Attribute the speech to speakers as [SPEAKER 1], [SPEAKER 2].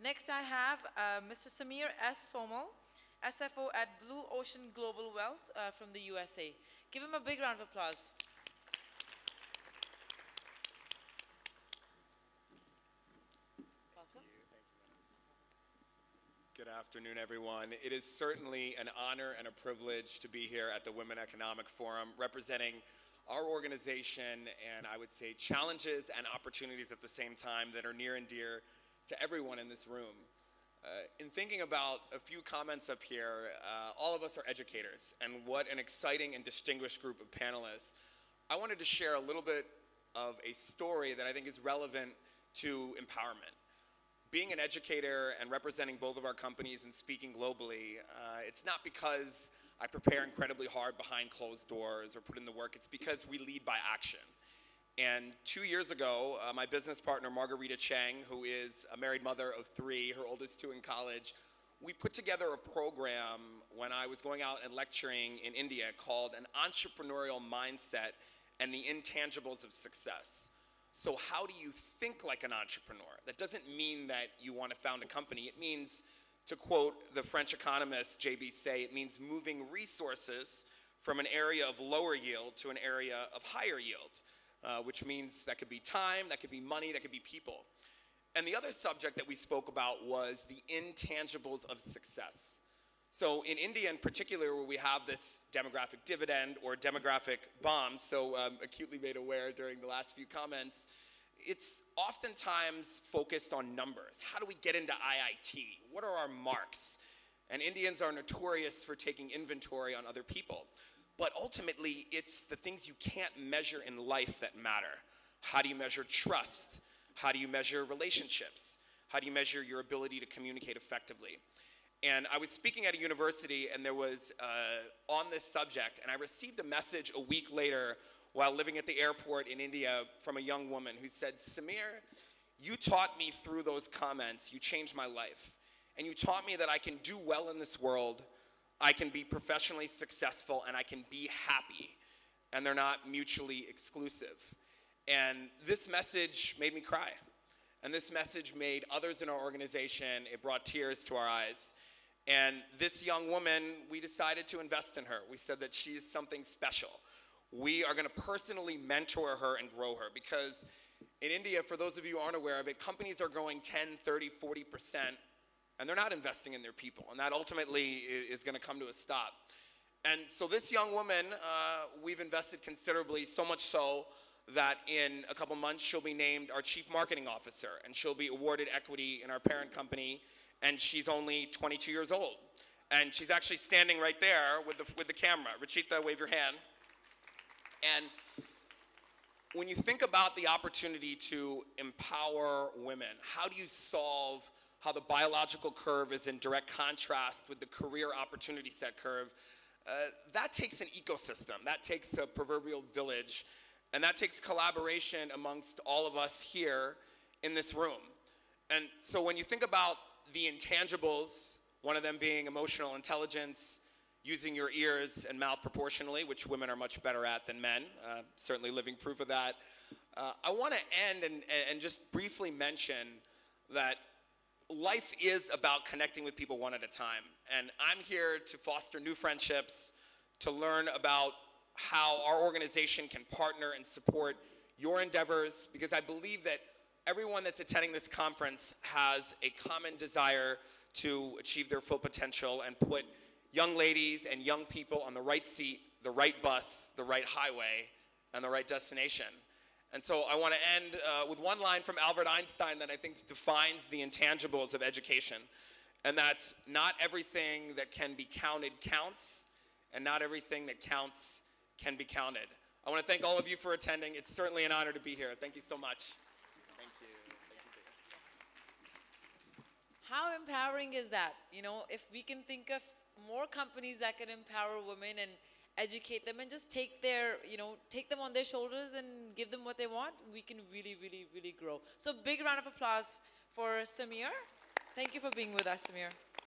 [SPEAKER 1] Next, I have Mr. Samir S Somal, SFO at Blue Ocean Global Wealth from the USA. Give him a big round of applause.
[SPEAKER 2] Good afternoon, everyone. It is certainly an honor and a privilege to be here at the Women Economic Forum, representing our organization and, I would say, challenges and opportunities at the same time that are near and dear to everyone in this room. In thinking about a few comments up here, all of us are educators, and what an exciting and distinguished group of panelists. I wanted to share a little bit of a story that I think is relevant to empowerment. Being an educator and representing both of our companies and speaking globally, it's not because I prepare incredibly hard behind closed doors or put in the work. It's because we lead by action. And 2 years ago, my business partner, Margarita Chang, who is a married mother of 3, her oldest 2 in college, we put together a program when I was going out and lecturing in India called An Entrepreneurial Mindset and the Intangibles of Success. So how do you think like an entrepreneur? That doesn't mean that you want to found a company. It means, to quote the French economist J.B. Say, it means moving resources from an area of lower yield to an area of higher yield, which means that could be time, that could be money, that could be people. And the other subject that we spoke about was the intangibles of success. So in India in particular, where we have this demographic dividend or demographic bomb, so acutely made aware during the last few comments, it's oftentimes focused on numbers. How do we get into IIT? What are our marks? And Indians are notorious for taking inventory on other people. But ultimately, it's the things you can't measure in life that matter. How do you measure trust? How do you measure relationships? How do you measure your ability to communicate effectively? And I was speaking at a university, and there was on this subject, and I received a message a week later while living at the airport in India from a young woman who said, Samir, you taught me through those comments, you changed my life. And you taught me that I can do well in this world, I can be professionally successful, and I can be happy. And they're not mutually exclusive. And this message made me cry. And this message made others in our organization, it brought tears to our eyes. And this young woman, we decided to invest in her. We said that she is something special. We are going to personally mentor her and grow her, because in India, for those of you who aren't aware of it, companies are growing 10, 30, 40%, and they're not investing in their people. And that ultimately is going to come to a stop. And so this young woman, we've invested considerably, so much so that in a couple months, she'll be named our Chief Marketing Officer, and she'll be awarded equity in our parent company, and she's only 22 years old. And she's actually standing right there with the camera. Rachita, wave your hand. And when you think about the opportunity to empower women, how do you solve how the biological curve is in direct contrast with the career opportunity set curve? That takes an ecosystem. That takes a proverbial village. And that takes collaboration amongst all of us here in this room. And so when you think about the intangibles, one of them being emotional intelligence, using your ears and mouth proportionally, which women are much better at than men, certainly living proof of that. I want to end and just briefly mention that life is about connecting with people one at a time. And I'm here to foster new friendships, to learn about how our organization can partner and support your endeavors, because I believe that everyone that's attending this conference has a common desire to achieve their full potential and put young ladies and young people on the right seat, the right bus, the right highway, and the right destination. And so I want to end with one line from Albert Einstein that I think defines the intangibles of education. And that's, not everything that can be counted counts, and not everything that counts can be counted. I want to thank all of you for attending. It's certainly an honor to be here. Thank you so much. Thank you.
[SPEAKER 1] How empowering is that? You know, if we can think of more companies that can empower women and educate them and just take their, take them on their shoulders and give them what they want, we can really, really, really grow. So big round of applause for Samir. Thank you for being with us, Samir.